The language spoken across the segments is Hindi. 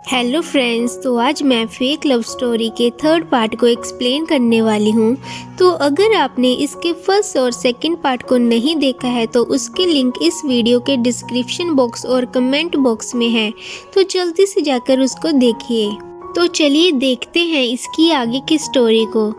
हेलो फ्रेंड्स, तो आज मैं फेक लव स्टोरी के थर्ड पार्ट को एक्सप्लेन करने वाली हूँ। तो अगर आपने इसके फर्स्ट और सेकंड पार्ट को नहीं देखा है तो उसके लिंक इस वीडियो के डिस्क्रिप्शन बॉक्स और कमेंट बॉक्स में है, तो जल्दी से जाकर उसको देखिए। तो चलिए देखते हैं इसकी आगे की स्टोरी को।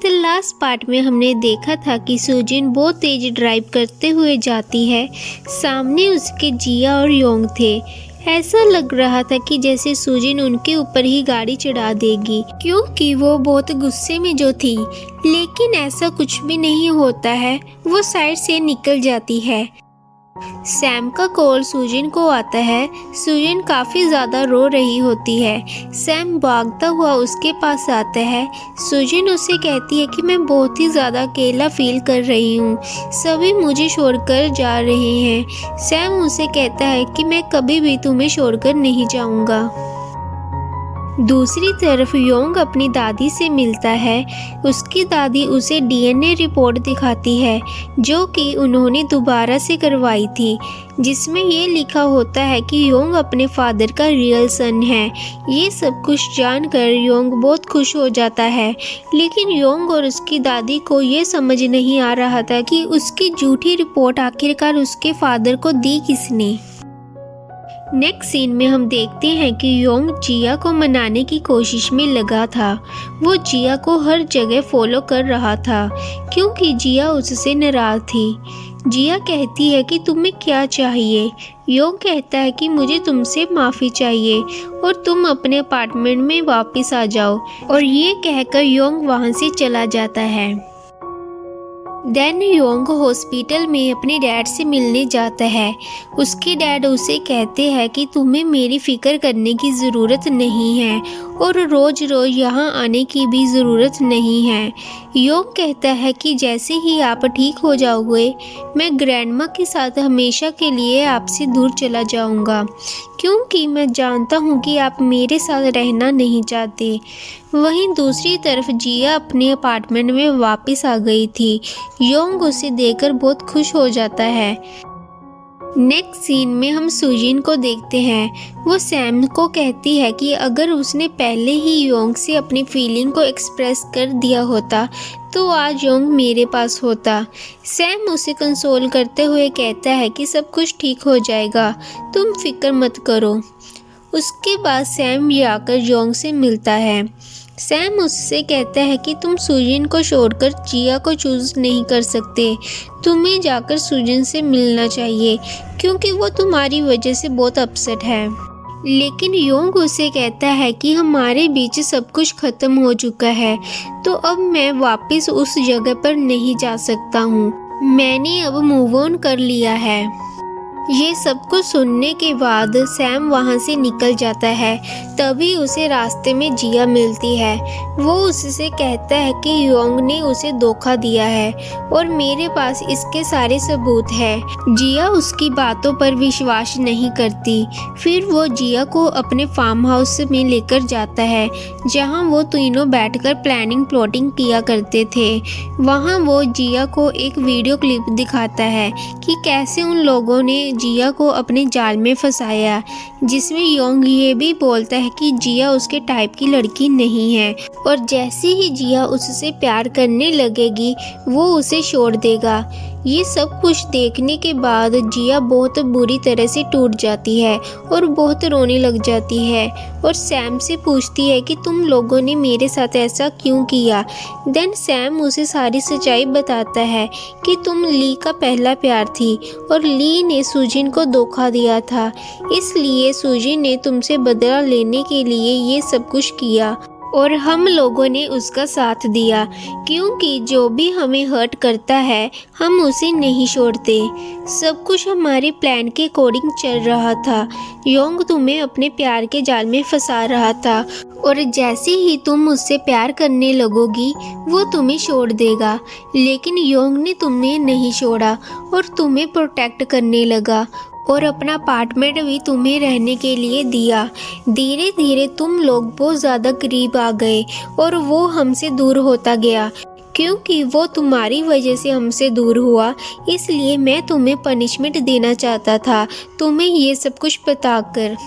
तो लास्ट पार्ट में हमने देखा था कि सुजिन बहुत तेज ड्राइव करते हुए जाती है। सामने उसके जिया और योंग थे। ऐसा लग रहा था कि जैसे सुजिन उनके ऊपर ही गाड़ी चढ़ा देगी, क्योंकि वो बहुत गुस्से में जो थी। लेकिन ऐसा कुछ भी नहीं होता है, वो साइड से निकल जाती है। सैम का कॉल सुजिन को आता है। सुजिन काफी ज्यादा रो रही होती है। सैम भागता हुआ उसके पास आता है। सुजिन उसे कहती है कि मैं बहुत ही ज्यादा अकेला फील कर रही हूँ, सभी मुझे छोड़कर जा रहे हैं। सैम उसे कहता है कि मैं कभी भी तुम्हें छोड़कर नहीं जाऊंगा। दूसरी तरफ योंग अपनी दादी से मिलता है। उसकी दादी उसे डीएनए रिपोर्ट दिखाती है जो कि उन्होंने दोबारा से करवाई थी, जिसमें ये लिखा होता है कि योंग अपने फादर का रियल सन है। ये सब कुछ जानकर योंग बहुत खुश हो जाता है, लेकिन योंग और उसकी दादी को ये समझ नहीं आ रहा था कि उसकी झूठी रिपोर्ट आखिरकार उसके फादर को दी किसने। नेक्स्ट सीन में हम देखते हैं कि योंग जिया को मनाने की कोशिश में लगा था। वो जिया को हर जगह फॉलो कर रहा था क्योंकि जिया उससे नाराज थी। जिया कहती है कि तुम्हें क्या चाहिए। योंग कहता है कि मुझे तुमसे माफ़ी चाहिए और तुम अपने अपार्टमेंट में वापस आ जाओ, और ये कहकर योंग वहाँ से चला जाता है। देन योंग हॉस्पिटल में अपने डैड से मिलने जाता है। उसके डैड उसे कहते हैं कि तुम्हें मेरी फिक्र करने की ज़रूरत नहीं है और रोज़ रोज़ यहाँ आने की भी ज़रूरत नहीं है। योंग कहता है कि जैसे ही आप ठीक हो जाओगे मैं ग्रैंडमा के साथ हमेशा के लिए आपसे दूर चला जाऊँगा, क्योंकि मैं जानता हूँ कि आप मेरे साथ रहना नहीं चाहते। वहीं दूसरी तरफ जिया अपने अपार्टमेंट में वापस आ गई थी। योंग उसे देखकर बहुत खुश हो जाता है। नेक्स्ट सीन में हम सुजिन को देखते हैं। वो सैम को कहती है कि अगर उसने पहले ही योंग से अपनी फीलिंग को एक्सप्रेस कर दिया होता तो आज योंग मेरे पास होता। सैम उसे कंसोल करते हुए कहता है कि सब कुछ ठीक हो जाएगा, तुम फिक्र मत करो। उसके बाद सैम जाकर योंग से मिलता है। सैम उससे कहता है कि तुम सुजिन को छोड़कर जिया को चूज नहीं कर सकते, तुम्हें जाकर सुजिन से मिलना चाहिए क्योंकि वो तुम्हारी वजह से बहुत अपसेट है। लेकिन योंग उसे कहता है कि हमारे बीच सब कुछ खत्म हो चुका है, तो अब मैं वापस उस जगह पर नहीं जा सकता हूँ। मैंने अब मूव ऑन कर लिया है। ये सब कुछ सुनने के बाद सैम वहाँ से निकल जाता है। तभी उसे रास्ते में जिया मिलती है। वो उससे कहता है कि योंग ने उसे धोखा दिया है और मेरे पास इसके सारे सबूत हैं। जिया उसकी बातों पर विश्वास नहीं करती। फिर वो जिया को अपने फार्म हाउस में लेकर जाता है जहाँ वो तीनों बैठकर प्लानिंग प्लॉटिंग किया करते थे। वहाँ वो जिया को एक वीडियो क्लिप दिखाता है कि कैसे उन लोगों ने जिया को अपने जाल में फंसाया, जिसमें योंग ये भी बोलता है कि जिया उसके टाइप की लड़की नहीं है और जैसे ही जिया उससे प्यार करने लगेगी वो उसे छोड़ देगा। ये सब कुछ देखने के बाद जिया बहुत बुरी तरह से टूट जाती है और बहुत रोने लग जाती है और सैम से पूछती है कि तुम लोगों ने मेरे साथ ऐसा क्यों किया। देन सैम उसे सारी सच्चाई बताता है कि तुम ली का पहला प्यार थी और ली ने सुजिन को धोखा दिया था, इसलिए सुजिन ने तुमसे बदला लेने के लिए ये सब कुछ किया और हम लोगों ने उसका साथ दिया, क्योंकि जो भी हमें हर्ट करता है हम उसे नहीं छोड़ते। सब कुछ हमारे प्लान के अकॉर्डिंग चल रहा था। योंग तुम्हें अपने प्यार के जाल में फंसा रहा था और जैसे ही तुम उससे प्यार करने लगोगी वो तुम्हें छोड़ देगा, लेकिन योंग ने तुम्हें नहीं छोड़ा और तुम्हें प्रोटेक्ट करने लगा और अपना अपार्टमेंट भी तुम्हें रहने के लिए दिया। धीरे धीरे तुम लोग बहुत ज़्यादा करीब आ गए और वो हमसे दूर होता गया, क्योंकि वो तुम्हारी वजह से हमसे दूर हुआ, इसलिए मैं तुम्हें पनिशमेंट देना चाहता था, तुम्हें ये सब कुछ बताकर।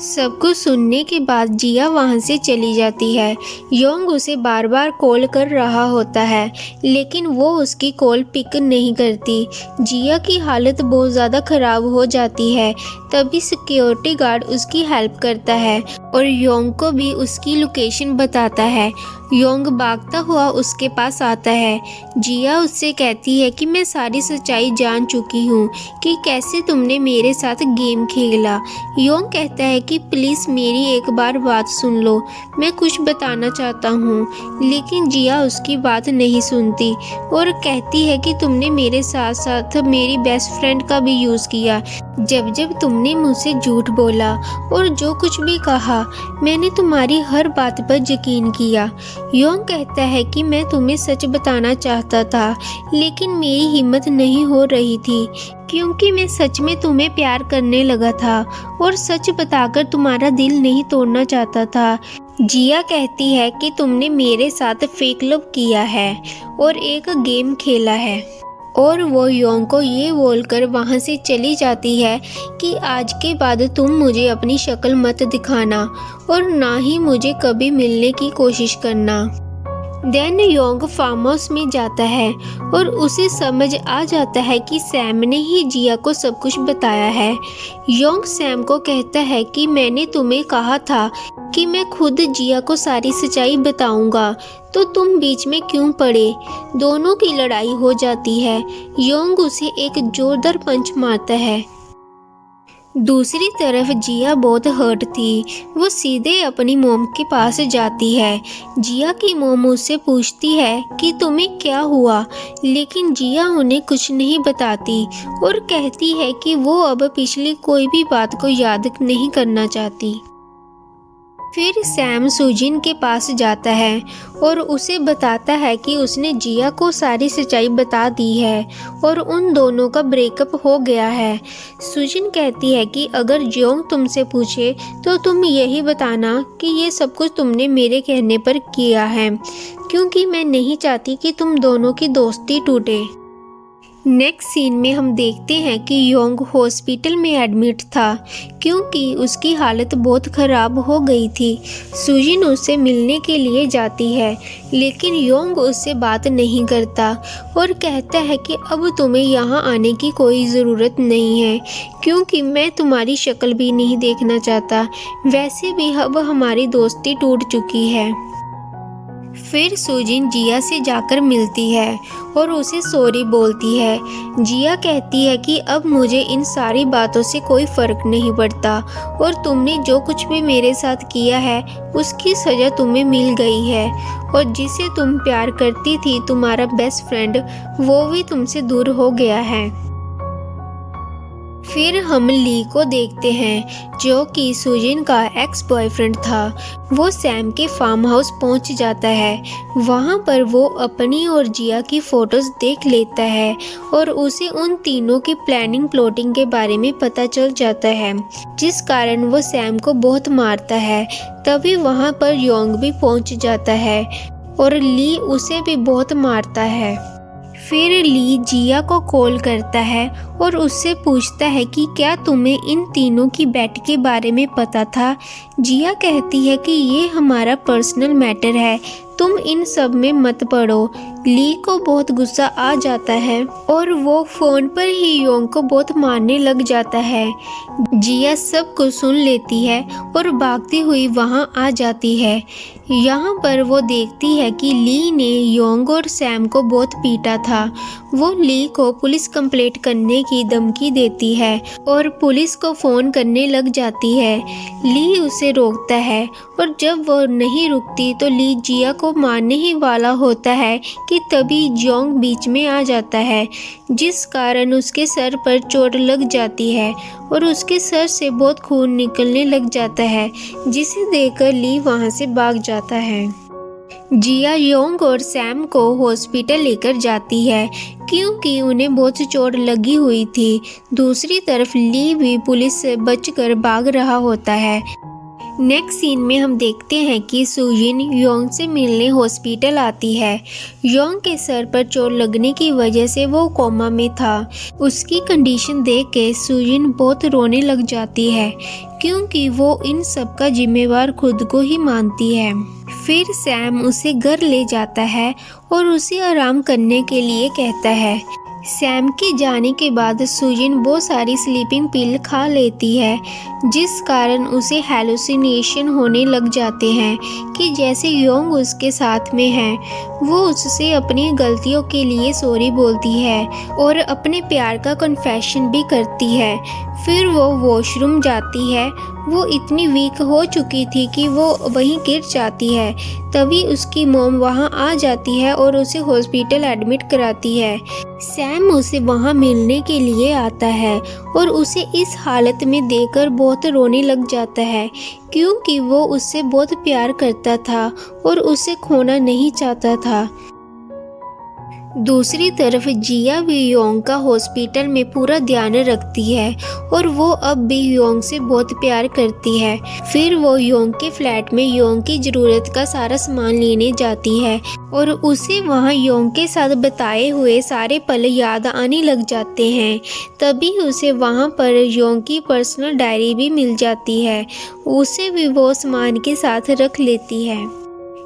सब कुछ सुनने के बाद जिया वहाँ से चली जाती है। योंग उसे बार बार कॉल कर रहा होता है लेकिन वो उसकी कॉल पिक नहीं करती। जिया की हालत बहुत ज़्यादा ख़राब हो जाती है। तभी सिक्योरिटी गार्ड उसकी हेल्प करता है और योंग को भी उसकी लोकेशन बताता है। योंग भागता हुआ उसके पास आता है। जिया उससे कहती है कि मैं सारी सच्चाई जान चुकी हूँ कि कैसे तुमने मेरे साथ गेम खेला। योंग कहता है कि प्लीज़ मेरी एक बार बात सुन लो, मैं कुछ बताना चाहता हूँ। लेकिन जिया उसकी बात नहीं सुनती और कहती है कि तुमने मेरे साथ साथ मेरी बेस्ट फ्रेंड का भी यूज़ किया। जब जब तुमने मुझसे झूठ बोला और जो कुछ भी कहा, मैंने तुम्हारी हर बात पर यकीन किया। योंग कहता है कि मैं तुम्हें सच बताना चाहता था लेकिन मेरी हिम्मत नहीं हो रही थी क्योंकि मैं सच में तुम्हें प्यार करने लगा था और सच बताकर तुम्हारा दिल नहीं तोड़ना चाहता था। जिया कहती है कि तुमने मेरे साथ फेक लव किया है और एक गेम खेला है और वो योंग को ये बोलकर वहाँ से चली जाती है कि आज के बाद तुम मुझे अपनी शक्ल मत दिखाना और ना ही मुझे कभी मिलने की कोशिश करना। देन योंग फार्म हाउस में जाता है और उसे समझ आ जाता है कि सैम ने ही जिया को सब कुछ बताया है। योंग सैम को कहता है कि मैंने तुम्हें कहा था कि मैं खुद जिया को सारी सच्चाई बताऊंगा, तो तुम बीच में क्यों पड़े। दोनों की लड़ाई हो जाती है। योंग उसे एक जोरदार पंच मारता है। दूसरी तरफ जिया बहुत हर्ट थी। वो सीधे अपनी मोम के पास जाती है। जिया की मोम उससे पूछती है कि तुम्हें क्या हुआ, लेकिन जिया उन्हें कुछ नहीं बताती और कहती है कि वो अब पिछली कोई भी बात को याद नहीं करना चाहती। फिर सैम सुजिन के पास जाता है और उसे बताता है कि उसने जिया को सारी सच्चाई बता दी है और उन दोनों का ब्रेकअप हो गया है। सुजिन कहती है कि अगर योंग तुमसे पूछे तो तुम यही बताना कि ये सब कुछ तुमने मेरे कहने पर किया है, क्योंकि मैं नहीं चाहती कि तुम दोनों की दोस्ती टूटे। नेक्स्ट सीन में हम देखते हैं कि योंग हॉस्पिटल में एडमिट था क्योंकि उसकी हालत बहुत ख़राब हो गई थी। सुजिन उससे मिलने के लिए जाती है लेकिन योंग उससे बात नहीं करता और कहता है कि अब तुम्हें यहाँ आने की कोई ज़रूरत नहीं है क्योंकि मैं तुम्हारी शक्ल भी नहीं देखना चाहता। वैसे भी अब हमारी दोस्ती टूट चुकी है। फिर सुजिन जिया से जाकर मिलती है और उसे सॉरी बोलती है। जिया कहती है कि अब मुझे इन सारी बातों से कोई फ़र्क नहीं पड़ता और तुमने जो कुछ भी मेरे साथ किया है उसकी सज़ा तुम्हें मिल गई है और जिसे तुम प्यार करती थी, तुम्हारा बेस्ट फ्रेंड, वो भी तुमसे दूर हो गया है। फिर हम ली को देखते हैं जो कि सुजिन का एक्स बॉयफ्रेंड था। वो सैम के फार्म हाउस पहुंच जाता है। वहां पर वो अपनी और जिया की फ़ोटोज़ देख लेता है और उसे उन तीनों की प्लानिंग प्लॉटिंग के बारे में पता चल जाता है, जिस कारण वो सैम को बहुत मारता है। तभी वहां पर योंग भी पहुंच जाता है और ली उसे भी बहुत मारता है। फिर ली जिया को कॉल करता है और उससे पूछता है कि क्या तुम्हें इन तीनों की बेट के बारे में पता था। जिया कहती है कि ये हमारा पर्सनल मैटर है, तुम इन सब में मत पड़ो। ली को बहुत गुस्सा आ जाता है और वो फ़ोन पर ही योंग को बहुत मारने लग जाता है। जिया सब कुछ सुन लेती है और भागती हुई वहाँ आ जाती है। यहाँ पर वो देखती है कि ली ने योंग और सैम को बहुत पीटा था। वो ली को पुलिस कंप्लेंट करने की धमकी देती है और पुलिस को फ़ोन करने लग जाती है। ली उसे रोकता है और जब वो नहीं रुकती तो ली जिया को मारने ही वाला होता है कि तभी योंग बीच में आ जाता है, जिस कारण उसके सर पर चोट लग जाती है और उसके सर से बहुत खून निकलने लग जाता है, जिसे देखकर ली वहाँ से भाग जाता है। जिया योंग और सैम को हॉस्पिटल लेकर जाती है क्योंकि उन्हें बहुत चोट लगी हुई थी। दूसरी तरफ ली भी पुलिस से बचकर भाग रहा होता है। नेक्स्ट सीन में हम देखते हैं कि सुजिन योंग से मिलने हॉस्पिटल आती है। योंग के सर पर चोट लगने की वजह से वो कोमा में था। उसकी कंडीशन देख के सुजिन बहुत रोने लग जाती है क्योंकि वो इन सब का जिम्मेवार खुद को ही मानती है। फिर सैम उसे घर ले जाता है और उसे आराम करने के लिए कहता है। सैम के जाने के बाद सुजिन बहुत सारी स्लीपिंग पिल खा लेती है जिस कारण उसे हैलुसिनेशन होने लग जाते हैं कि जैसे योंग उसके साथ में है। वो उससे अपनी गलतियों के लिए सॉरी बोलती है और अपने प्यार का कन्फेशन भी करती है। फिर वो वॉशरूम जाती है। वो इतनी वीक हो चुकी थी कि वो वहीं गिर जाती है। तभी उसकी मॉम वहां आ जाती है और उसे हॉस्पिटल एडमिट कराती है। सैम उसे वहां मिलने के लिए आता है और उसे इस हालत में देखकर बहुत रोने लग जाता है क्योंकि वो उससे बहुत प्यार करता था और उसे खोना नहीं चाहता था। दूसरी तरफ जिया भी योंग का हॉस्पिटल में पूरा ध्यान रखती है और वो अब भी योंग से बहुत प्यार करती है। फिर वो योंग के फ्लैट में योंग की ज़रूरत का सारा सामान लेने जाती है और उसे वहाँ योंग के साथ बताए हुए सारे पल याद आने लग जाते हैं। तभी उसे वहाँ पर योंग की पर्सनल डायरी भी मिल जाती है। उसे भी वो सामान के साथ रख लेती है।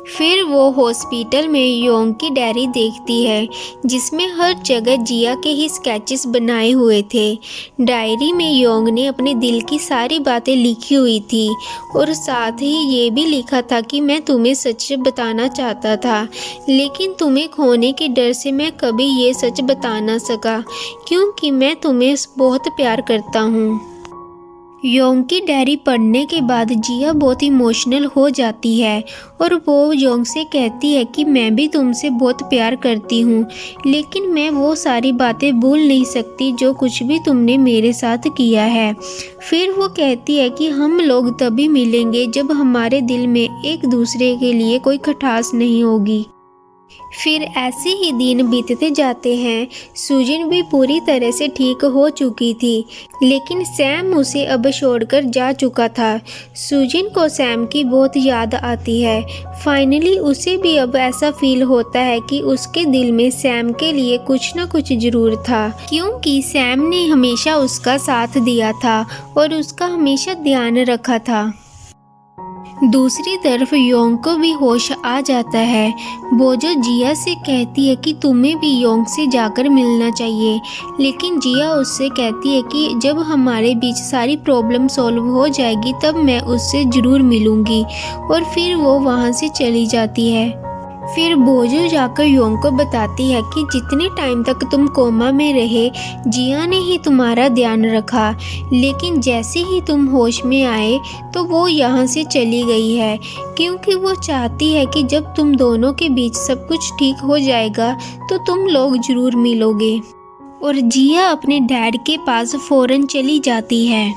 फिर वो हॉस्पिटल में योंग की डायरी देखती है जिसमें हर जगह जिया के ही स्केचेस बनाए हुए थे। डायरी में योंग ने अपने दिल की सारी बातें लिखी हुई थी और साथ ही ये भी लिखा था कि मैं तुम्हें सच बताना चाहता था लेकिन तुम्हें खोने के डर से मैं कभी ये सच बता ना सका क्योंकि मैं तुम्हें बहुत प्यार करता हूँ। योंग की डायरी पढ़ने के बाद जिया बहुत इमोशनल हो जाती है और वो योंग से कहती है कि मैं भी तुमसे बहुत प्यार करती हूँ लेकिन मैं वो सारी बातें भूल नहीं सकती जो कुछ भी तुमने मेरे साथ किया है। फिर वो कहती है कि हम लोग तभी मिलेंगे जब हमारे दिल में एक दूसरे के लिए कोई खटास नहीं होगी। फिर ऐसे ही दिन बीतते जाते हैं। सुजिन भी पूरी तरह से ठीक हो चुकी थी लेकिन सैम उसे अब छोड़कर जा चुका था। सुजिन को सैम की बहुत याद आती है। फाइनली उसे भी अब ऐसा फील होता है कि उसके दिल में सैम के लिए कुछ न कुछ जरूर था क्योंकि सैम ने हमेशा उसका साथ दिया था और उसका हमेशा ध्यान रखा था। दूसरी तरफ योंग को भी होश आ जाता है। वो जो जिया से कहती है कि तुम्हें भी योंग से जाकर मिलना चाहिए लेकिन जिया उससे कहती है कि जब हमारे बीच सारी प्रॉब्लम सॉल्व हो जाएगी तब मैं उससे ज़रूर मिलूंगी और फिर वो वहाँ से चली जाती है। फिर बोजो जाकर योंग को बताती है कि जितने टाइम तक तुम कोमा में रहे जिया ने ही तुम्हारा ध्यान रखा लेकिन जैसे ही तुम होश में आए तो वो यहाँ से चली गई है क्योंकि वो चाहती है कि जब तुम दोनों के बीच सब कुछ ठीक हो जाएगा तो तुम लोग ज़रूर मिलोगे। और जिया अपने डैड के पास फ़ौरन चली जाती है।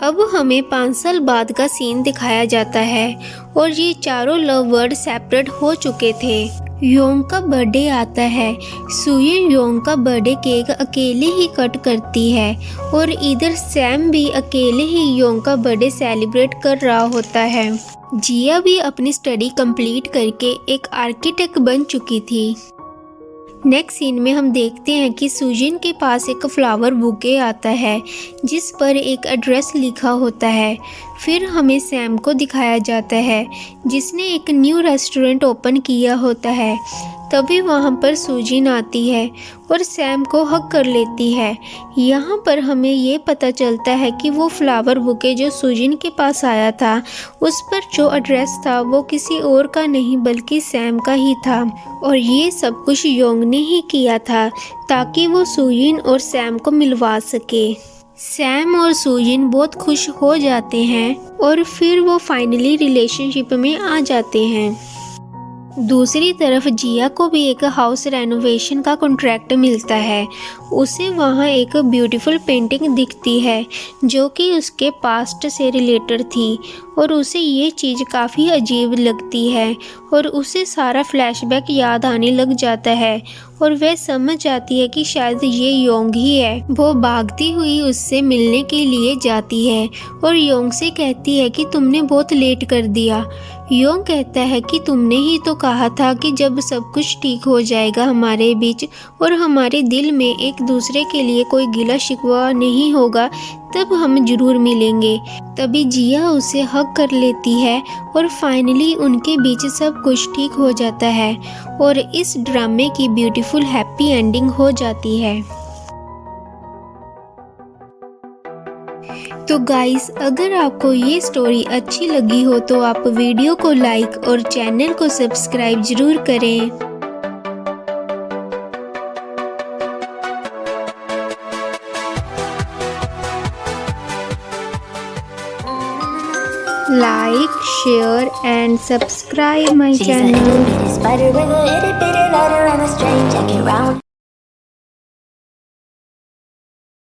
अब हमें 5 साल बाद का सीन दिखाया जाता है और ये चारों लव बर्ड सेपरेट हो चुके थे। योंग का बर्थडे आता है। सुयिन योंग का बर्थडे केक अकेले ही कट करती है और इधर सैम भी अकेले ही योंग का बर्थडे सेलिब्रेट कर रहा होता है। जिया भी अपनी स्टडी कंप्लीट करके एक आर्किटेक्ट बन चुकी थी। नेक्स्ट सीन में हम देखते हैं कि सुजिन के पास एक फ्लावर बुके आता है जिस पर एक एड्रेस लिखा होता है। फिर हमें सैम को दिखाया जाता है जिसने एक न्यू रेस्टोरेंट ओपन किया होता है। तभी वहाँ पर सुजिन आती है और सैम को हग कर लेती है। यहाँ पर हमें ये पता चलता है कि वो फ्लावर बुके जो सुजिन के पास आया था उस पर जो एड्रेस था वो किसी और का नहीं बल्कि सैम का ही था और ये सब कुछ योंग ने ही किया था ताकि वो सुजिन और सैम को मिलवा सके। सैम और सुजिन बहुत खुश हो जाते हैं और फिर वो फाइनली रिलेशनशिप में आ जाते हैं। दूसरी तरफ जिया को भी एक हाउस रेनोवेशन का कॉन्ट्रैक्ट मिलता है। उसे वहाँ एक ब्यूटीफुल पेंटिंग दिखती है जो कि उसके पास्ट से रिलेटेड थी और उसे ये चीज़ काफ़ी अजीब लगती है और उसे सारा फ्लैशबैक याद आने लग जाता है और वह समझ जाती है कि शायद ये योंग ही है। वो भागती हुई उससे मिलने के लिए जाती है और योंग से कहती है कि तुमने बहुत लेट कर दिया। योंग कहता है कि तुमने ही तो कहा था कि जब सब कुछ ठीक हो जाएगा हमारे बीच और हमारे दिल में एक दूसरे के लिए कोई गिला शिकवा नहीं होगा, तब हम जरूर मिलेंगे। तभी जिया उसे हग कर लेती है और फाइनली उनके बीच सब कुछ ठीक हो जाता है और इस ड्रामे की ब्यूटीफुल हैप्पी एंडिंग हो जाती है। तो गाइस, अगर आपको ये स्टोरी अच्छी लगी हो तो आप वीडियो को लाइक और चैनल को सब्सक्राइब जरूर करें। Like, share and subscribe my channel.